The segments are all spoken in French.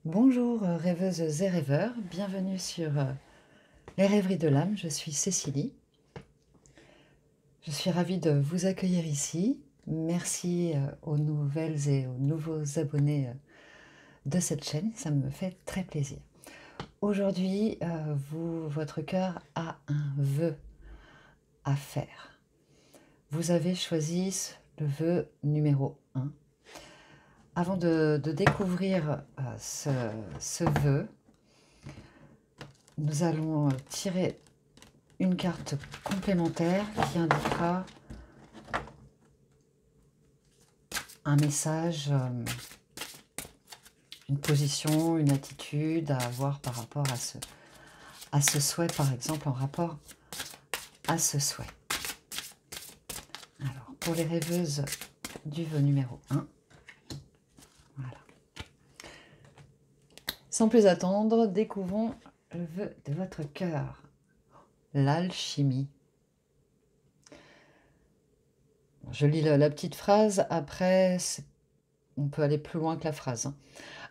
Bonjour rêveuses et rêveurs, bienvenue sur les rêveries de l'âme, je suis Cécilie. Je suis ravie de vous accueillir ici. Merci aux nouvelles et aux nouveaux abonnés de cette chaîne, ça me fait très plaisir. Aujourd'hui, votre cœur a un vœu à faire. Vous avez choisi le vœu numéro 1. Avant de découvrir ce vœu, nous allons tirer une carte complémentaire qui indiquera un message, une position, une attitude à avoir par rapport à ce souhait, par exemple, en rapport à ce souhait. Alors, pour les rêveuses du vœu numéro 1, voilà. Sans plus attendre, découvrons le vœu de votre cœur, l'alchimie. Je lis la petite phrase, après, on peut aller plus loin que la phrase.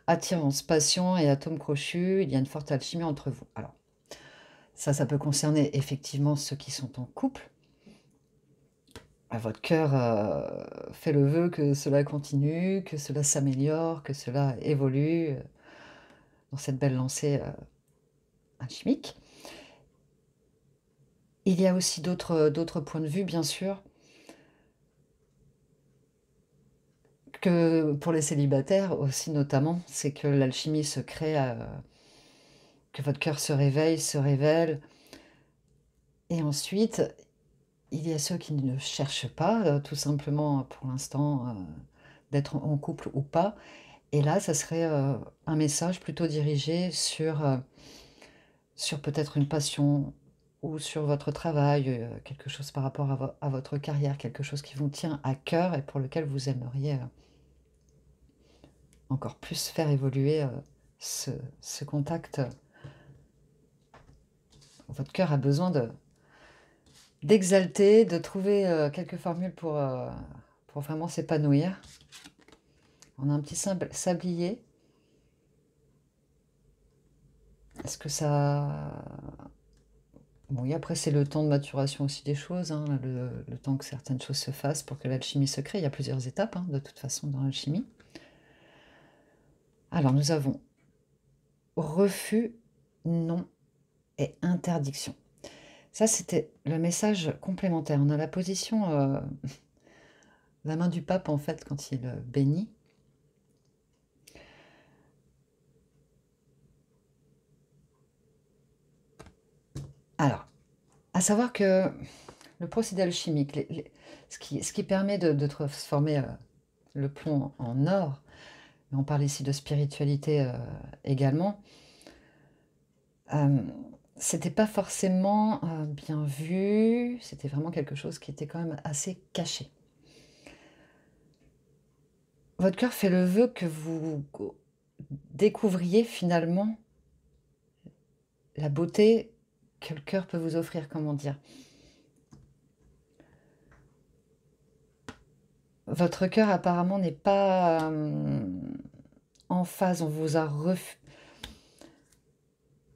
Attirance, passion et atome crochu, il y a une forte alchimie entre vous. Alors, ça peut concerner effectivement ceux qui sont en couple. Votre cœur fait le vœu que cela continue, que cela s'améliore, que cela évolue dans cette belle lancée alchimique. Il y a aussi d'autres points de vue, bien sûr, que pour les célibataires aussi notamment, c'est que l'alchimie se crée, que votre cœur se réveille, se révèle. Et ensuite, il y a ceux qui ne cherchent pas, tout simplement pour l'instant, d'être en couple ou pas. Et là, ça serait un message plutôt dirigé sur peut-être une passion ou sur votre travail, quelque chose par rapport à votre carrière, quelque chose qui vous tient à cœur et pour lequel vous aimeriez encore plus faire évoluer ce contact. Votre cœur a besoin d'exalter, de trouver quelques formules pour vraiment s'épanouir. On a un petit sablier. Est-ce que ça... Bon, oui, après, c'est le temps de maturation aussi des choses, hein, le temps que certaines choses se fassent pour que l'alchimie se crée. Il y a plusieurs étapes, hein, de toute façon, dans l'alchimie. Alors, nous avons refus, non et interdiction. Ça, c'était le message complémentaire. On a la position, la main du pape, en fait, quand il bénit. Alors, à savoir que le procédé alchimique, ce qui permet de transformer le plomb en or, on parle ici de spiritualité également, c'était pas forcément bien vu, c'était vraiment quelque chose qui était quand même assez caché. Votre cœur fait le vœu que vous découvriez finalement la beauté que le cœur peut vous offrir, comment dire. Votre cœur apparemment n'est pas en phase, on vous a refusé.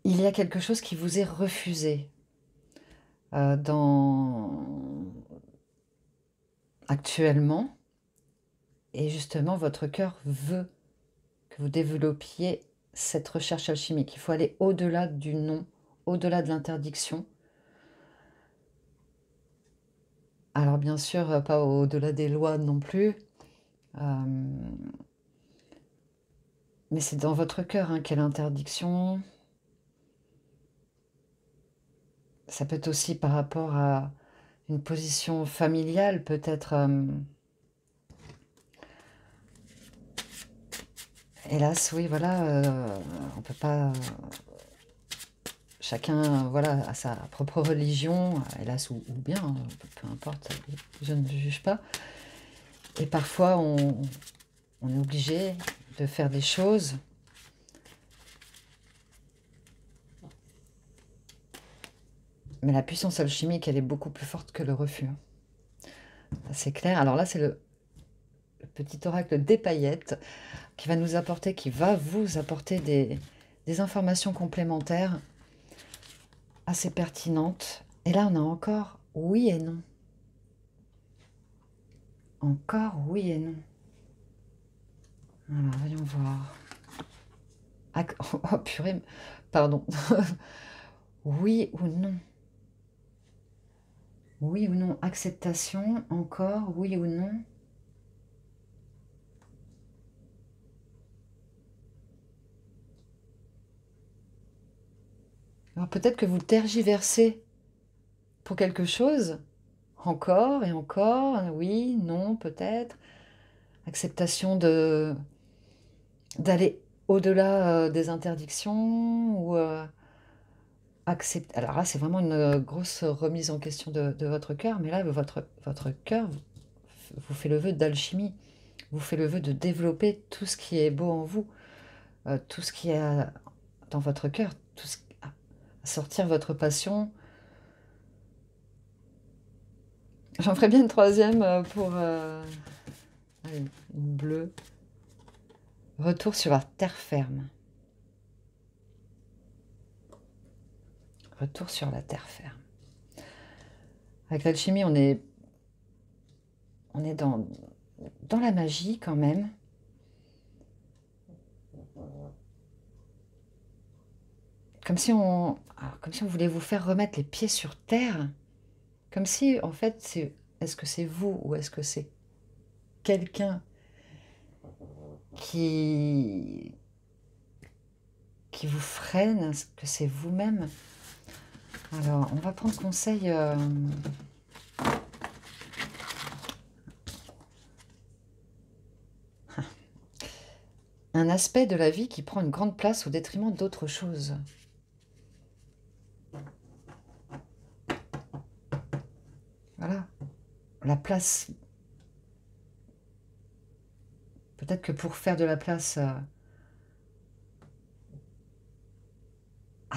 Il y a quelque chose qui vous est refusé actuellement. Et justement, votre cœur veut que vous développiez cette recherche alchimique. Il faut aller au-delà du non, au-delà de l'interdiction. Alors bien sûr, pas au-delà des lois non plus. Mais c'est dans votre cœur, hein, quelle interdiction. Ça peut être aussi par rapport à une position familiale, peut-être. Hélas, oui, voilà, on peut pas. Chacun, voilà, a sa propre religion, hélas ou bien, hein, peu importe, je ne juge pas. Et parfois, on est obligé de faire des choses mais la puissance alchimique, elle est beaucoup plus forte que le refus, hein. C'est clair. Alors là, c'est le petit oracle des paillettes, qui va nous apporter, qui va vous apporter des informations complémentaires assez pertinentes. Et là, on a encore oui et non. Encore oui et non. Alors, voyons voir. Oh purée, pardon. Oui ou non? Oui ou non? Acceptation, encore, oui ou non? Alors peut-être que vous tergiversez pour quelque chose, encore et encore, oui, non, peut-être. Acceptation d'aller au-delà des interdictions ou alors là, c'est vraiment une grosse remise en question de votre cœur, mais là, votre cœur vous fait le vœu d'alchimie, vous fait le vœu de développer tout ce qui est beau en vous, tout ce qui est dans votre cœur, sortir votre passion. J'en ferai bien une troisième pour allez, une bleue. Retour sur la terre ferme. Retour sur la terre ferme. Avec l'alchimie, on est dans la magie quand même. Comme si on voulait vous faire remettre les pieds sur terre. Comme si, en fait, est-ce que c'est vous ou est-ce que c'est quelqu'un qui vous freine? Est-ce que c'est vous-même? Alors, on va prendre conseil. Un aspect de la vie qui prend une grande place au détriment d'autres choses. Voilà. La place. Peut-être que pour faire de la place à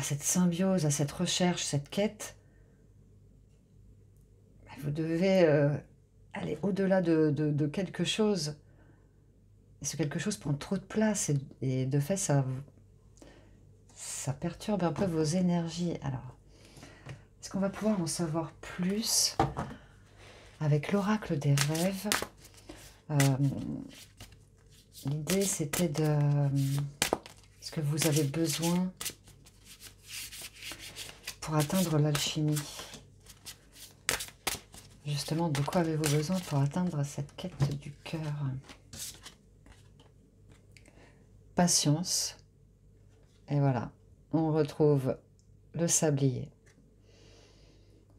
cette symbiose, à cette recherche, cette quête, vous devez aller au-delà de quelque chose. Et ce quelque chose prend trop de place et de fait, ça perturbe un peu vos énergies. Alors, est-ce qu'on va pouvoir en savoir plus avec l'oracle des rêves? L'idée, c'était de... Est-ce que vous avez besoin pour atteindre l'alchimie? Justement, de quoi avez-vous besoin pour atteindre cette quête du cœur? Patience. Et voilà, on retrouve le sablier.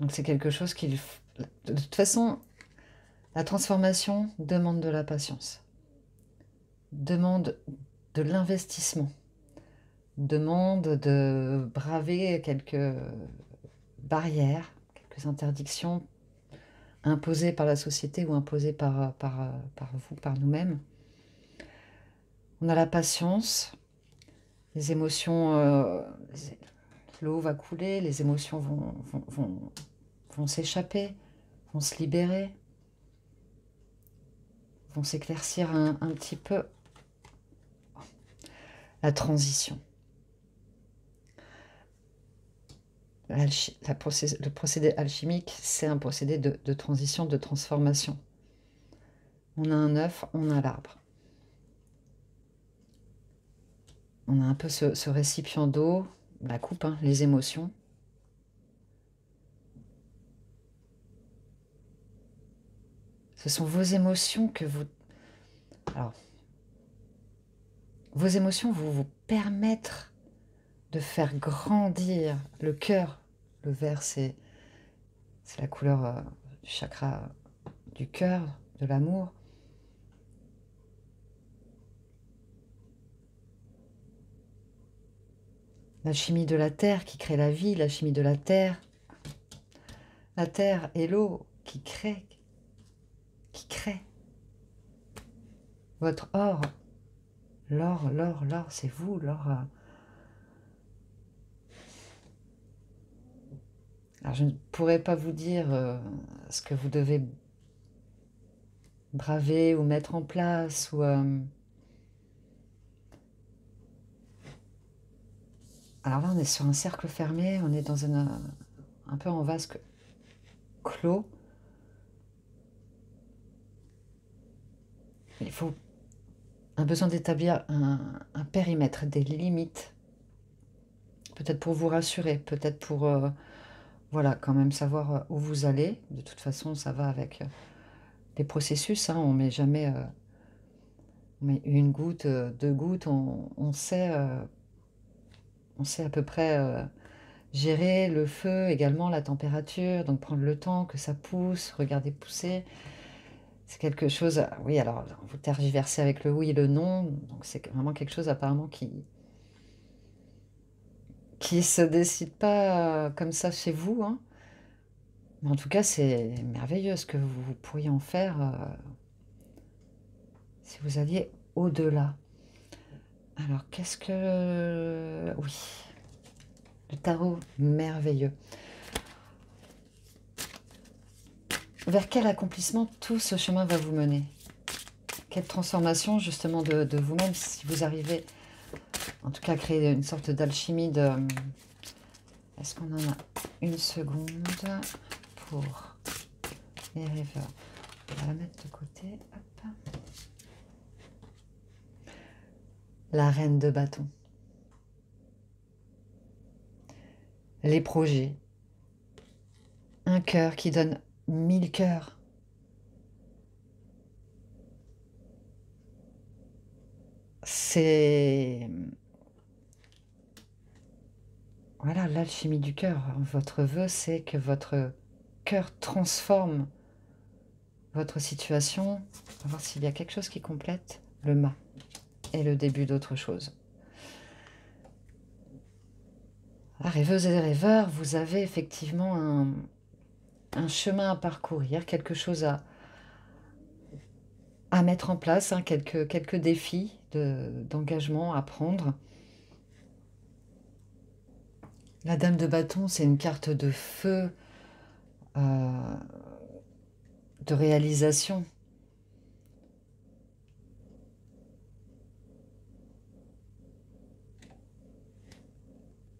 Donc c'est quelque chose qui... De toute façon, la transformation demande de la patience. Demande de l'investissement. Demande de braver quelques barrières, quelques interdictions imposées par la société ou imposées par vous, par nous-mêmes. On a la patience, les émotions, l'eau va couler, les émotions vont s'échapper, vont se libérer, vont s'éclaircir un petit peu. La transition. Le procédé alchimique, c'est un procédé de transition, de transformation. On a un œuf, on a l'arbre. On a un peu ce récipient d'eau, la coupe, hein, les émotions. Ce sont vos émotions que vous... Alors, vos émotions vont vous permettre de faire grandir le cœur. Le vert, c'est la couleur du chakra du cœur, de l'amour. L'alchimie de la terre qui crée la vie, l'alchimie de la terre. La terre et l'eau qui créent. Votre or. L'or, c'est vous, l'or. Alors, je ne pourrais pas vous dire ce que vous devez braver ou mettre en place ou alors là on est sur un cercle fermé, on est dans un peu en vase clos. Il faut un besoin d'établir un périmètre, des limites, peut-être pour vous rassurer, peut-être pour voilà, quand même savoir où vous allez. De toute façon, ça va avec les processus, hein, on met jamais on met une goutte, deux gouttes, on sait à peu près gérer le feu, également la température, donc prendre le temps que ça pousse, regarder pousser. C'est quelque chose, oui, alors vous tergiversez avec le oui et le non, donc c'est vraiment quelque chose apparemment qui se décide pas comme ça chez vous, hein. Mais en tout cas, c'est merveilleux ce que vous pourriez en faire si vous alliez au-delà. Alors, qu'est-ce que... Oui, le tarot merveilleux. Vers quel accomplissement tout ce chemin va vous mener? Quelle transformation justement de vous-même si vous arrivez en tout cas à créer une sorte d'alchimie de... Est-ce qu'on en a une seconde pour les rêveurs? On va la mettre de côté. Hop. La reine de bâton. Les projets. Un cœur qui donne 1000 cœurs. C'est... Voilà, l'alchimie du cœur. Votre vœu, c'est que votre cœur transforme votre situation. On va voir s'il y a quelque chose qui complète le mât et le début d'autre chose. Ah, rêveuses et rêveurs, vous avez effectivement un chemin à parcourir, quelque chose à mettre en place, hein, quelques défis d'engagement à prendre. La dame de bâton, c'est une carte de feu, de réalisation.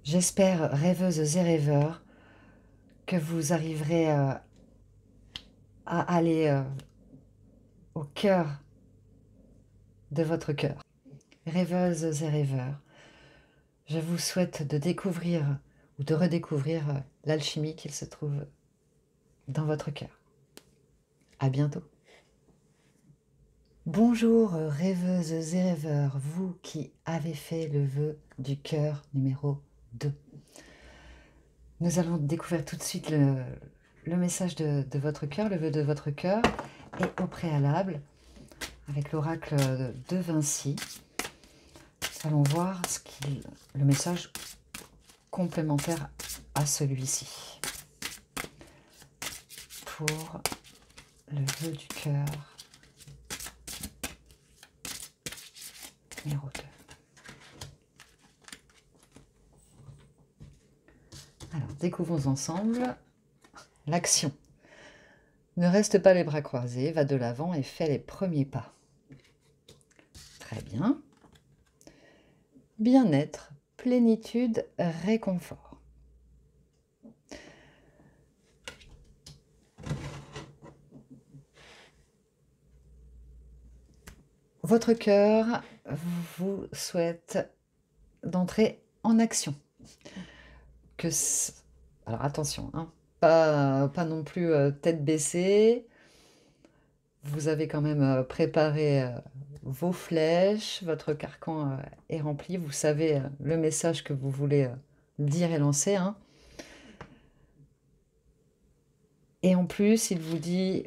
J'espère, rêveuses et rêveurs, que vous arriverez à aller au cœur de votre cœur. Rêveuses et rêveurs, je vous souhaite de découvrir ou de redécouvrir l'alchimie qu'il se trouve dans votre cœur. À bientôt. Bonjour rêveuses et rêveurs, vous qui avez fait le vœu du cœur numéro 2. Nous allons découvrir tout de suite le message de votre cœur, le vœu de votre cœur, et au préalable, avec l'oracle de Vinci, nous allons voir le message complémentaire à celui-ci pour le vœu du cœur numéro 2. Alors, découvrons ensemble l'action. Ne reste pas les bras croisés, va de l'avant et fais les premiers pas. Très bien. Bien-être, plénitude, réconfort. Votre cœur vous souhaite d'entrer en action. Alors attention, hein, pas non plus tête baissée. Vous avez quand même préparé vos flèches, votre carcan est rempli. Vous savez le message que vous voulez dire et lancer, hein. Et en plus, il vous dit,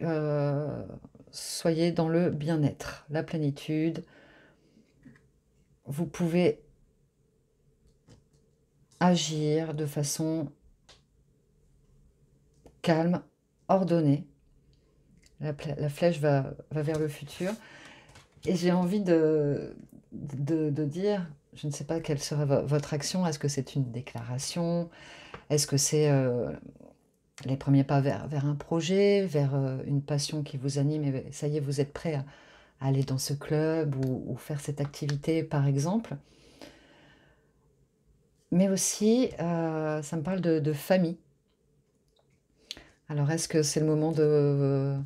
soyez dans le bien-être, la plénitude. Vous pouvez agir de façon calme, ordonnée. La flèche va vers le futur. Et j'ai envie de dire, je ne sais pas quelle sera votre action. Est-ce que c'est une déclaration? Est-ce que c'est les premiers pas vers un projet, vers une passion qui vous anime et ça y est, vous êtes prêt à aller dans ce club ou faire cette activité, par exemple. Mais aussi, ça me parle de famille. Alors, est-ce que c'est le moment de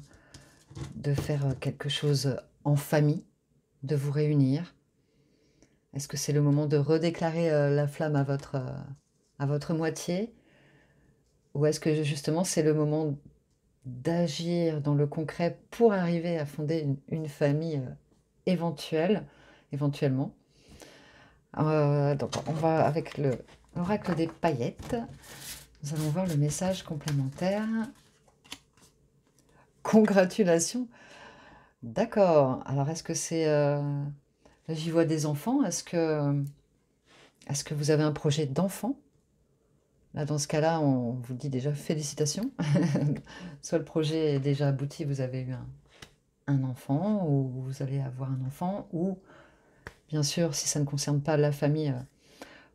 faire quelque chose en famille, de vous réunir? Est-ce que c'est le moment de redéclarer la flamme à votre moitié? Ou est-ce que justement c'est le moment d'agir dans le concret pour arriver à fonder une famille éventuellement? Donc on va avec l'oracle des paillettes. Nous allons voir le message complémentaire. Congratulations! D'accord. Alors est-ce que c'est... là j'y vois des enfants. Est-ce que vous avez un projet d'enfant? Là, dans ce cas-là, on vous dit déjà félicitations. Soit le projet est déjà abouti, vous avez eu un enfant, ou vous allez avoir un enfant, ou bien sûr, si ça ne concerne pas la famille,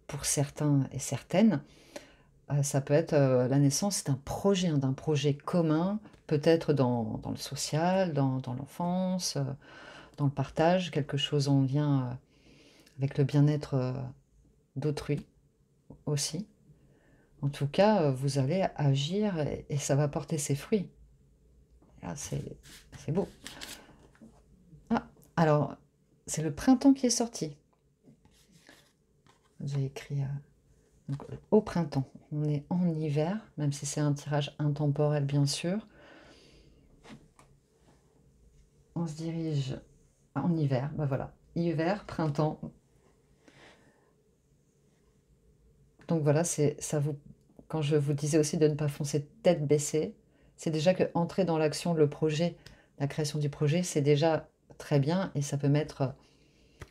pour certains et certaines, ça peut être la naissance d'un projet commun, peut-être dans le social, dans l'enfance, dans le partage, quelque chose en lien avec le bien-être d'autrui aussi. En tout cas, vous allez agir et ça va porter ses fruits. Ah, c'est beau. Ah, alors, c'est le printemps qui est sorti. J'ai écrit donc, au printemps. On est en hiver, même si c'est un tirage intemporel, bien sûr. On se dirige en hiver. Ben voilà, hiver, printemps. Donc voilà, ça vous. Quand je vous disais aussi de ne pas foncer tête baissée, c'est déjà que entrer dans l'action, le projet, la création du projet, c'est déjà très bien et ça peut mettre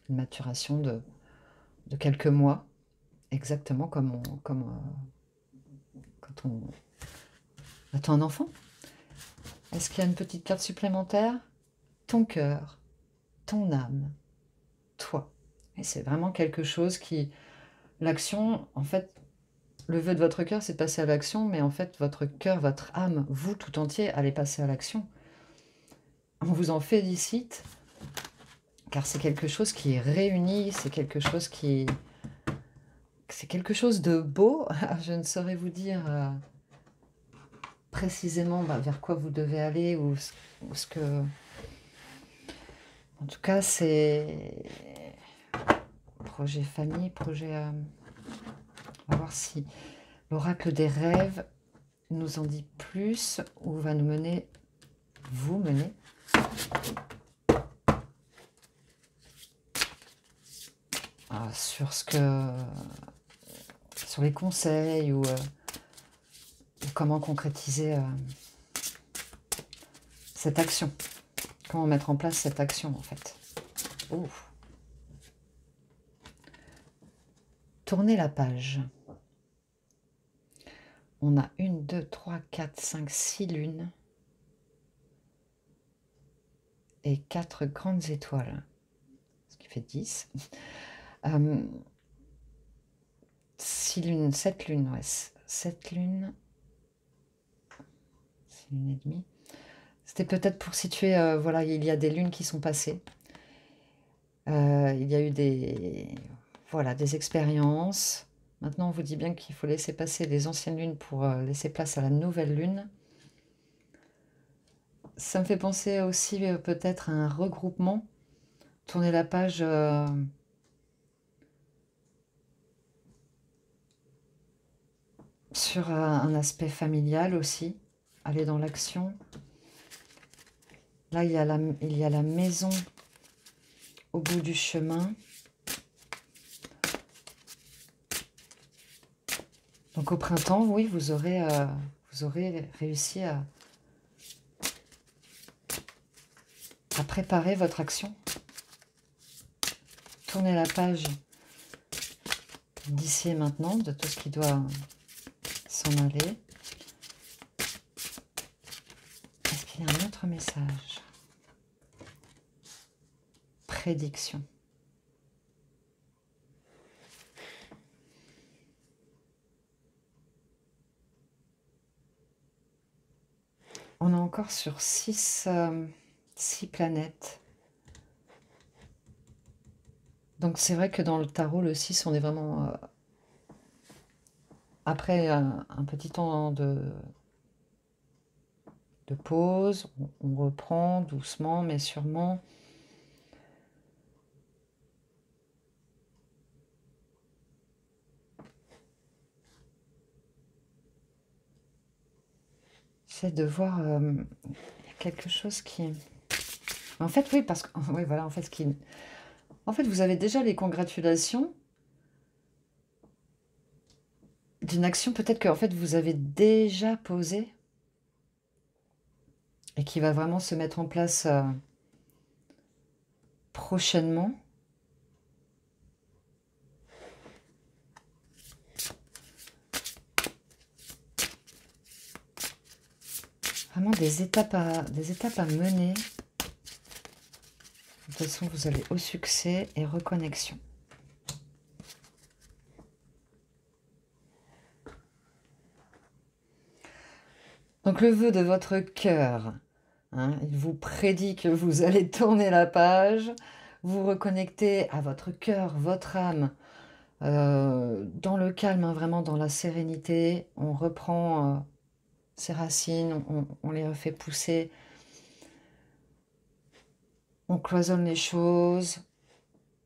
une maturation de quelques mois, exactement quand on attend un enfant. Est-ce qu'il y a une petite carte supplémentaire? Ton cœur, ton âme, toi. Et c'est vraiment quelque chose qui... L'action, en fait, le vœu de votre cœur, c'est de passer à l'action, mais en fait, votre cœur, votre âme, vous tout entier, allez passer à l'action. On vous en félicite, car c'est quelque chose qui est réuni, c'est quelque chose qui... C'est quelque chose de beau. Je ne saurais vous dire précisément vers quoi vous devez aller ou ce que... En tout cas, c'est projet famille, projet... On va voir si l'oracle des rêves nous en dit plus ou va nous mener, vous mener. Sur les conseils ou comment concrétiser cette action. Comment mettre en place cette action, en fait. Oh. Tournez la page. On a 1, 2, 3, 4, 5, 6 lunes et 4 grandes étoiles, ce qui fait 10. 6 lunes, 7 lunes, ouais. 7 lunes. 6 lunes et demie. C'était peut-être pour situer, voilà, il y a des lunes qui sont passées. Il y a eu des expériences. Maintenant, on vous dit bien qu'il faut laisser passer les anciennes lunes pour laisser place à la nouvelle lune. Ça me fait penser aussi peut-être à un regroupement. Tournez la page sur un aspect familial aussi. Aller dans l'action. Là, il y a la maison au bout du chemin. Donc au printemps, oui, vous aurez réussi à préparer votre action. Tournez la page d'ici et maintenant, de tout ce qui doit s'en aller. Est-ce qu'il y a un autre message? Prédiction. on est encore sur 6 planètes. Donc c'est vrai que dans le tarot, le 6, on est vraiment... après un petit temps de pause, on reprend doucement mais sûrement. J'essaie de voir, il y a quelque chose qui... En fait, oui, parce que... Oui, voilà, en fait, En fait, vous avez déjà les congratulations d'une action peut-être que en fait, vous avez déjà posée et qui va vraiment se mettre en place prochainement. Vraiment des étapes à mener. De toute façon, vous allez au succès et reconnexion. Donc le vœu de votre cœur, hein, il vous prédit que vous allez tourner la page, vous reconnecter à votre cœur, votre âme, dans le calme, hein, vraiment dans la sérénité. On reprend ses racines, on les refait pousser, on cloisonne les choses,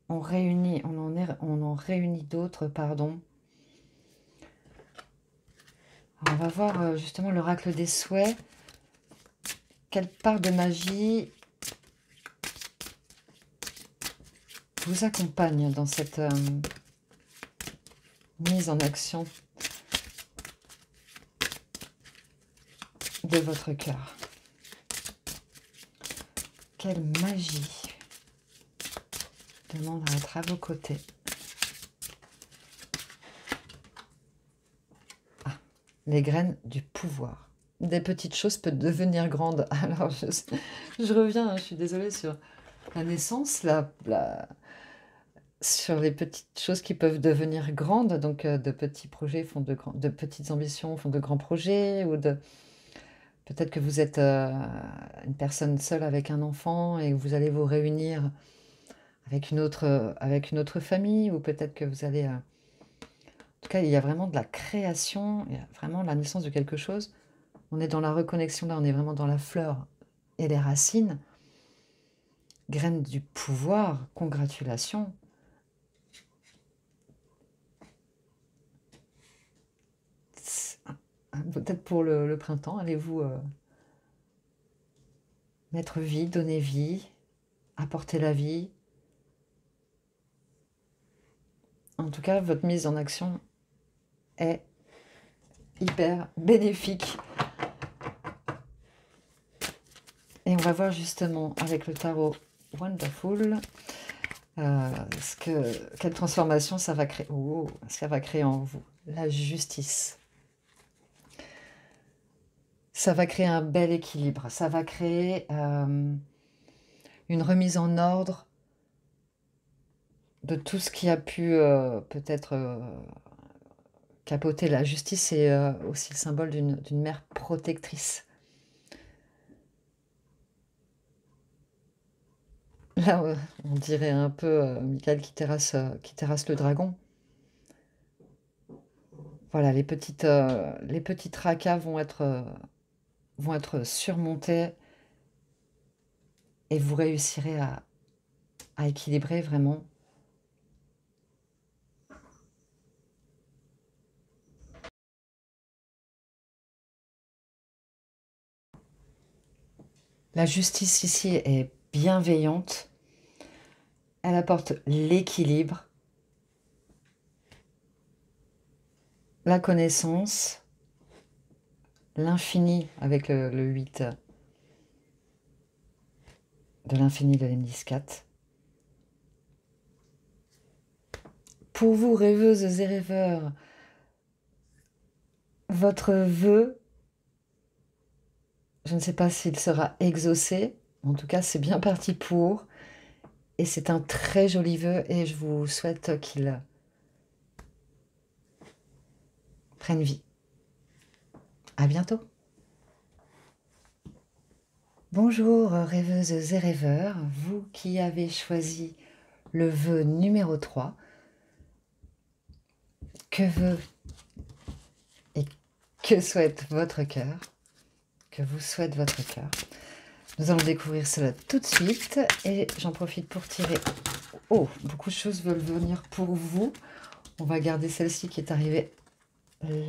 on réunit, on en réunit d'autres, pardon. Alors, on va voir justement l'oracle des souhaits. Quelle part de magie vous accompagne dans cette mise en action de votre cœur? Quelle magie demande à être à vos côtés? Ah, les graines du pouvoir. Des petites choses peuvent devenir grandes. Alors, je reviens, hein, je suis désolée sur la naissance, sur les petites choses qui peuvent devenir grandes. Donc, de petits projets font de petites ambitions font de grands projets, ou peut-être que vous êtes une personne seule avec un enfant et vous allez vous réunir avec une autre famille, ou peut-être que vous allez... en tout cas, il y a vraiment de la création, il y a vraiment la naissance de quelque chose. On est dans la reconnexion, là, on est vraiment dans la fleur et les racines. Graines du pouvoir, congratulations. Peut-être pour le printemps, allez-vous mettre vie, donner vie, apporter la vie. En tout cas, votre mise en action est hyper bénéfique. Et on va voir justement avec le tarot Wonderful quelle transformation ça va créer. Oh, ça va créer en vous. La justice. Ça va créer un bel équilibre. Ça va créer une remise en ordre de tout ce qui a pu peut-être capoter. La justice, c'est aussi le symbole d'une mère protectrice. Là, on dirait un peu Michael qui terrasse le dragon. Voilà, les petits tracas vont être surmontés et vous réussirez à équilibrer vraiment. La justice ici est bienveillante. Elle apporte l'équilibre, la connaissance, l'infini avec le 8 de l'infini de l'M10-4. Pour vous, rêveuses et rêveurs, votre vœu, je ne sais pas s'il sera exaucé. En tout cas, c'est bien parti pour. Et c'est un très joli vœu et je vous souhaite qu'il prenne vie. À bientôt. Bonjour rêveuses et rêveurs, vous qui avez choisi le vœu numéro 3, que veut et que souhaite votre cœur, que vous souhaite votre cœur. Nous allons découvrir cela tout de suite et j'en profite pour tirer. Oh, beaucoup de choses veulent venir pour vous. On va garder celle-ci qui est arrivée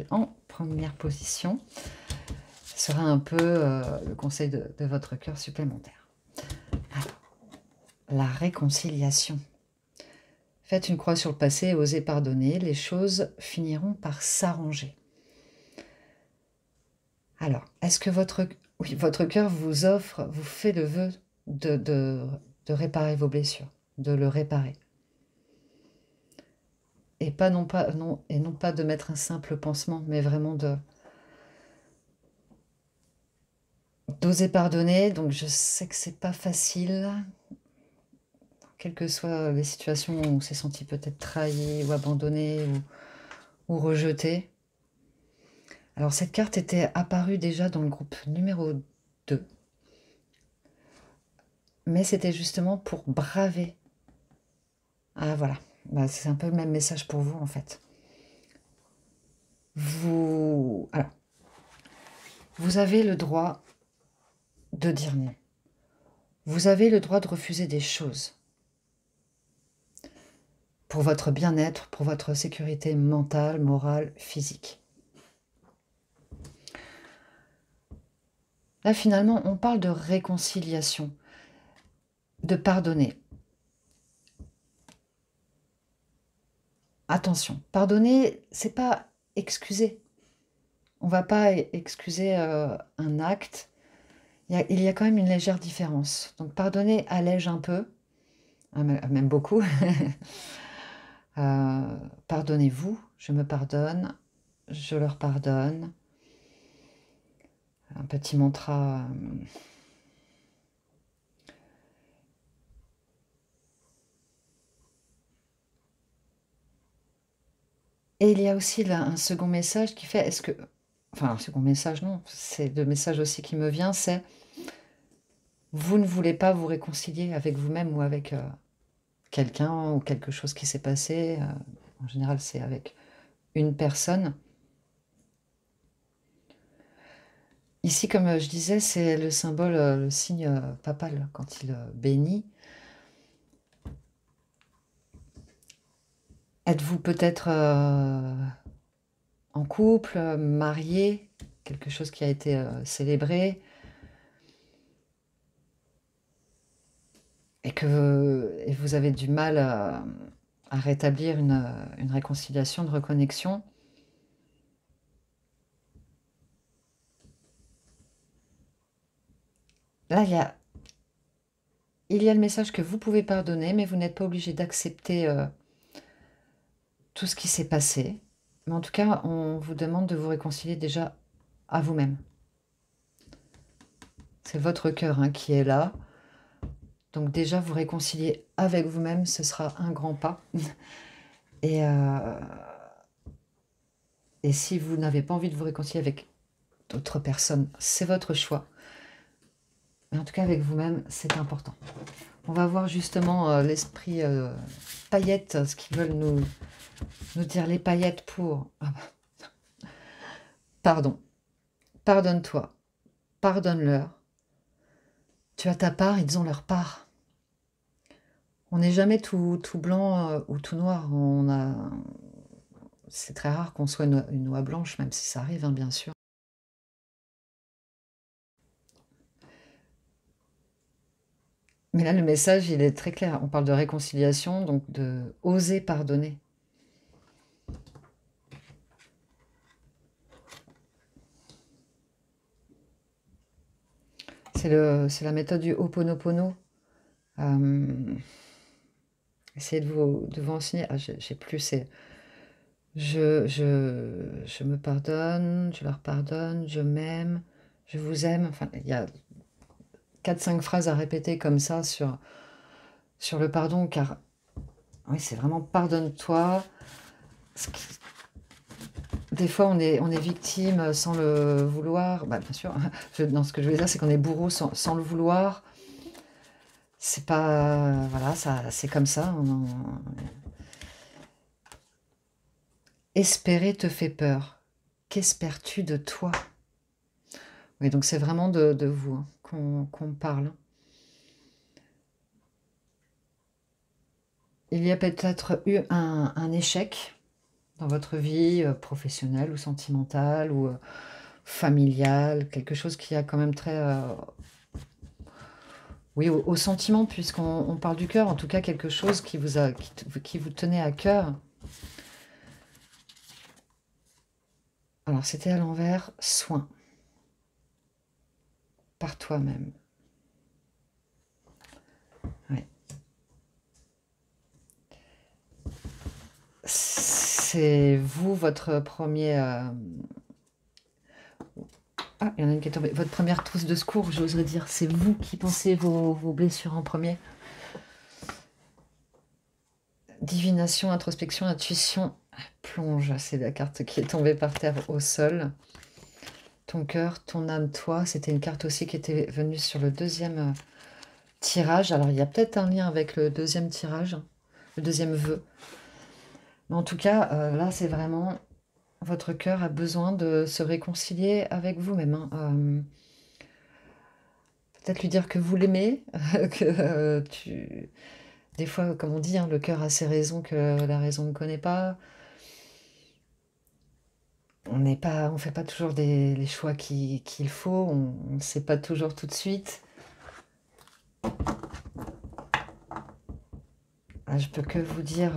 en première position. Ce sera un peu le conseil de votre cœur supplémentaire. Alors, la réconciliation. Faites une croix sur le passé et osez pardonner. Les choses finiront par s'arranger. Alors, est-ce que votre cœur vous offre, vous fait le vœu de réparer vos blessures, de le réparer? Et non pas de mettre un simple pansement, mais vraiment d'oser pardonner. Donc je sais que c'est pas facile, quelles que soient les situations où on s'est senti peut-être trahi ou abandonné ou rejeté. Alors cette carte était apparue déjà dans le groupe numéro 2. Mais c'était justement pour braver. Ah voilà, bah, c'est un peu le même message pour vous en fait. Alors, vous avez le droit de dire non. Vous avez le droit de refuser des choses. Pour votre bien-être, pour votre sécurité mentale, morale, physique. Là, finalement, on parle de réconciliation, de pardonner. Attention, pardonner, c'est pas excuser. On va pas excuser un acte. Il y a quand même une légère différence. Donc, pardonner allège un peu, même beaucoup. Pardonnez-vous, je me pardonne, je leur pardonne. Un petit mantra. Et il y a aussi là un second message qui fait, enfin un second message non, c'est le message aussi qui me vient, c'est vous ne voulez pas vous réconcilier avec vous-même ou avec quelqu'un ou quelque chose qui s'est passé. En général, c'est avec une personne. Ici, comme je disais, c'est le symbole, le signe papal quand il bénit. Êtes-vous peut-être en couple, marié, quelque chose qui a été célébré, et que vous avez du mal à rétablir une réconciliation, de reconnexion. Là, il y a le message que vous pouvez pardonner, mais vous n'êtes pas obligé d'accepter tout ce qui s'est passé. Mais en tout cas, on vous demande de vous réconcilier déjà à vous-même. C'est votre cœur hein, qui est là. Donc déjà, vous réconcilier avec vous-même, ce sera un grand pas. Et si vous n'avez pas envie de vous réconcilier avec d'autres personnes, c'est votre choix. Mais en tout cas, avec vous-même, c'est important. On va voir justement l'esprit paillettes, ce qu'ils veulent nous dire les paillettes pour... Ah bah. Pardon. Pardonne-toi. Pardonne-leur. Tu as ta part, ils ont leur part. On n'est jamais tout blanc ou tout noir. C'est très rare qu'on soit une oie blanche, même si ça arrive, hein, bien sûr. Mais là, le message, il est très clair. On parle de réconciliation, donc de oser pardonner. C'est la méthode du Ho'oponopono. Essayez de vous enseigner. Ah, j'ai plus, c'est... Je me pardonne, je leur pardonne, je m'aime, je vous aime. Enfin, il y a 4-5 phrases à répéter comme ça sur le pardon, car oui, c'est vraiment pardonne-toi. des fois, on est victime sans le vouloir. Bah, bien sûr, non, ce que je veux dire, c'est qu'on est bourreau sans le vouloir. C'est pas... Voilà, ça, c'est comme ça. Espérer te fait peur. Qu'espères-tu de toi? Oui, donc c'est vraiment de vous hein, qu'on parle. Il y a peut-être eu un échec dans votre vie professionnelle ou sentimentale ou familiale, quelque chose qui a quand même très... oui, au sentiment, puisqu'on parle du cœur, en tout cas quelque chose qui vous tenait à cœur. Alors c'était à l'envers, soin, par toi-même. Ouais. C'est vous, votre premier... Ah, il y en a une qui est tombée. Votre première trousse de secours, j'oserais dire. C'est vous qui pensez vos blessures en premier. Divination, introspection, intuition, plonge. C'est la carte qui est tombée par terre au sol. Ton cœur, ton âme, toi. C'était une carte aussi qui était venue sur le deuxième tirage. Alors, il y a peut-être un lien avec le deuxième tirage, le deuxième vœu. Mais en tout cas, là, c'est vraiment... Votre cœur a besoin de se réconcilier avec vous-même. Hein. Peut-être lui dire que vous l'aimez, que tu... Des fois, comme on dit, hein, le cœur a ses raisons que la raison ne connaît pas. On fait pas toujours les choix qu'il faut, on ne sait pas toujours tout de suite. Ah, je peux que vous dire,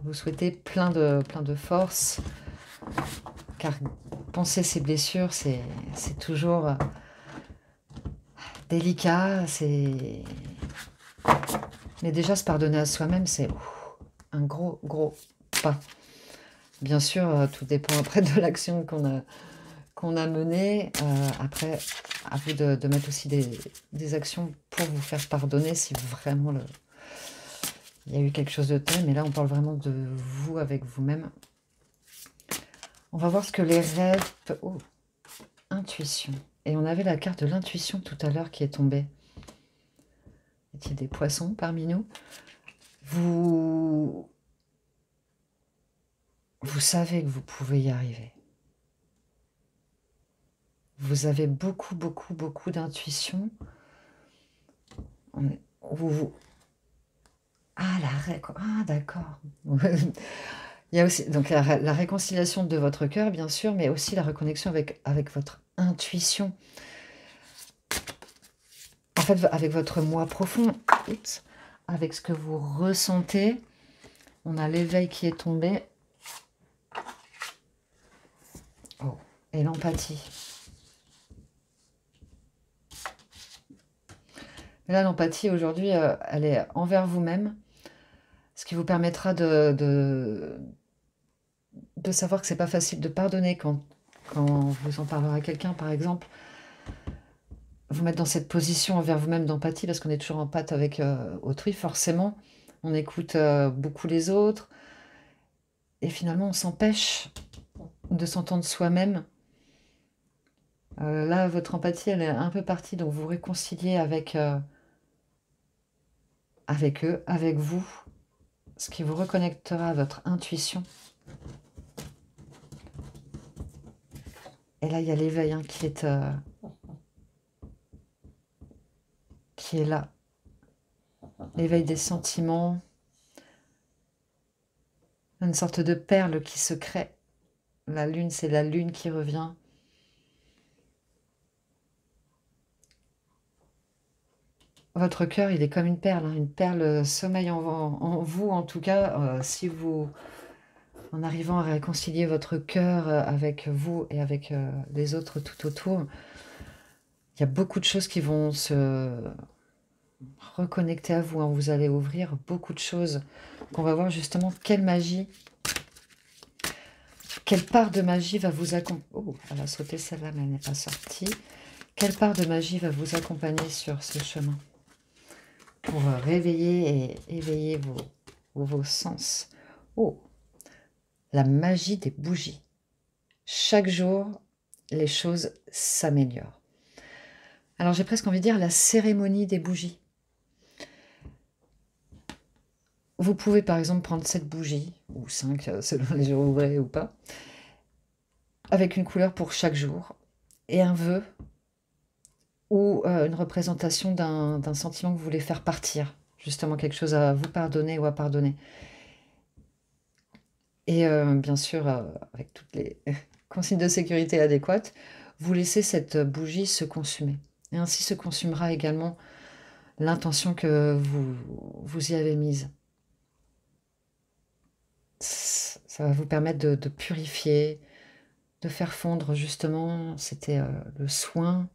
vous souhaitez plein de force, car penser ses blessures, c'est toujours délicat, mais déjà se pardonner à soi-même, c'est un gros pas. Bien sûr, tout dépend après de l'action qu'on a menée. Après, à vous de mettre aussi des actions pour vous faire pardonner si vraiment il y a eu quelque chose de tel. Mais là, on parle vraiment de vous avec vous-même. On va voir ce que les rêves... Oh, intuition. Et on avait la carte de l'intuition tout à l'heure qui est tombée. Y a-t-il des poissons parmi nous? Vous savez que vous pouvez y arriver. Vous avez beaucoup d'intuition. Ah, ah d'accord. Il y a aussi donc la réconciliation de votre cœur, bien sûr, mais aussi la reconnexion avec votre intuition. En fait, avec votre moi profond, avec ce que vous ressentez. On a l'éveil qui est tombé. Oh, et l'empathie. Là, l'empathie, aujourd'hui, elle est envers vous-même, ce qui vous permettra de savoir que c'est pas facile de pardonner quand vous en parlerez à quelqu'un, par exemple. Vous mettre dans cette position envers vous-même d'empathie, parce qu'on est toujours en pâte avec autrui, forcément. On écoute beaucoup les autres. Et finalement, on s'empêche de s'entendre soi-même. Là, votre empathie, elle est un peu partie, donc vous réconciliez avec eux, avec vous, ce qui vous reconnectera à votre intuition. Et là, il y a l'éveil hein, qui est là. L'éveil des sentiments. Une sorte de perle qui se crée. La lune, c'est la lune qui revient. Votre cœur, il est comme une perle sommeille en vous, en tout cas, si vous, en arrivant à réconcilier votre cœur avec vous et avec les autres tout autour, il y a beaucoup de choses qui vont se reconnecter à vous. Hein. Vous allez ouvrir beaucoup de choses qu'on va voir justement quelle magie, quelle part de magie va vous accompagner. Oh, elle a sauté celle-là, mais elle n'est pas sortie. Quelle part de magie va vous accompagner sur ce chemin pour réveiller et éveiller vos sens. Oh, la magie des bougies. Chaque jour, les choses s'améliorent. Alors j'ai presque envie de dire la cérémonie des bougies. Vous pouvez par exemple prendre 7 bougies, ou 5 selon les jours ouvrés ou pas, avec une couleur pour chaque jour, et un vœu ou une représentation d'un sentiment que vous voulez faire partir, justement quelque chose à vous pardonner ou à pardonner. Et bien sûr, avec toutes les consignes de sécurité adéquates, vous laissez cette bougie se consumer. Et ainsi se consumera également l'intention que vous y avez mise. Ça va vous permettre de purifier, de faire fondre justement, c'était le soin.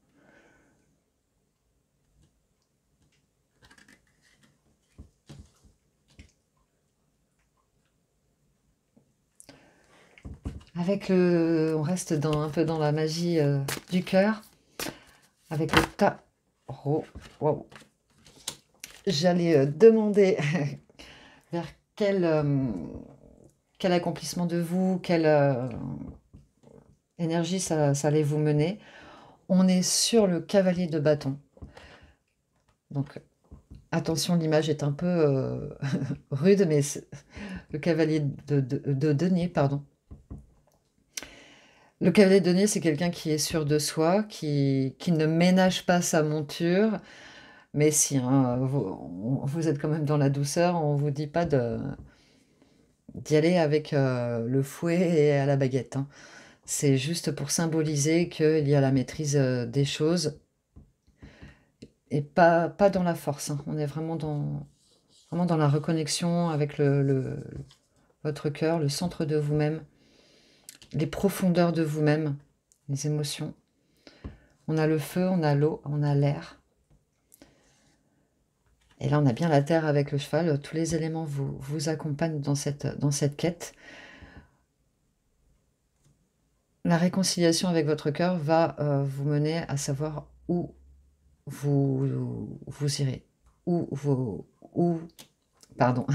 Avec on reste un peu dans la magie du cœur, avec le tarot. Wow. J'allais demander vers quel accomplissement de vous, quelle énergie ça allait vous mener. On est sur le cavalier de bâton. Donc, attention, l'image est un peu rude, mais le cavalier de denier, pardon. Le cavalier de denier, c'est quelqu'un qui est sûr de soi, qui ne ménage pas sa monture, mais si, hein, vous êtes quand même dans la douceur, on ne vous dit pas d'y aller avec le fouet et à la baguette, hein. C'est juste pour symboliser qu'il y a la maîtrise des choses, et pas dans la force, hein. On est vraiment dans la reconnexion avec votre cœur, le centre de vous-même, les profondeurs de vous-même, les émotions. On a le feu, on a l'eau, on a l'air. Et là, on a bien la terre avec le cheval. Tous les éléments vous accompagnent dans cette quête. La réconciliation avec votre cœur va vous mener à savoir où vous irez. Pardon.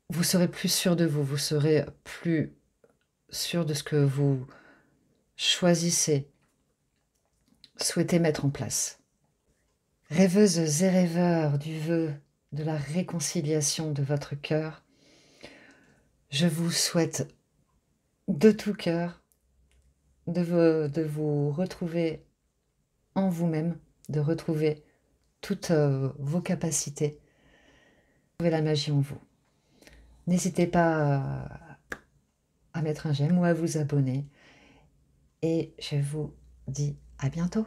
Vous serez plus sûr de vous. Vous serez plus sûr de ce que vous choisissez, souhaitez mettre en place. Rêveuses et rêveurs du vœu de la réconciliation de votre cœur, je vous souhaite de tout cœur de vous retrouver en vous-même, de retrouver toutes vos capacités, de trouver la magie en vous. N'hésitez pas à mettre un j'aime ou à vous abonner. Et je vous dis à bientôt.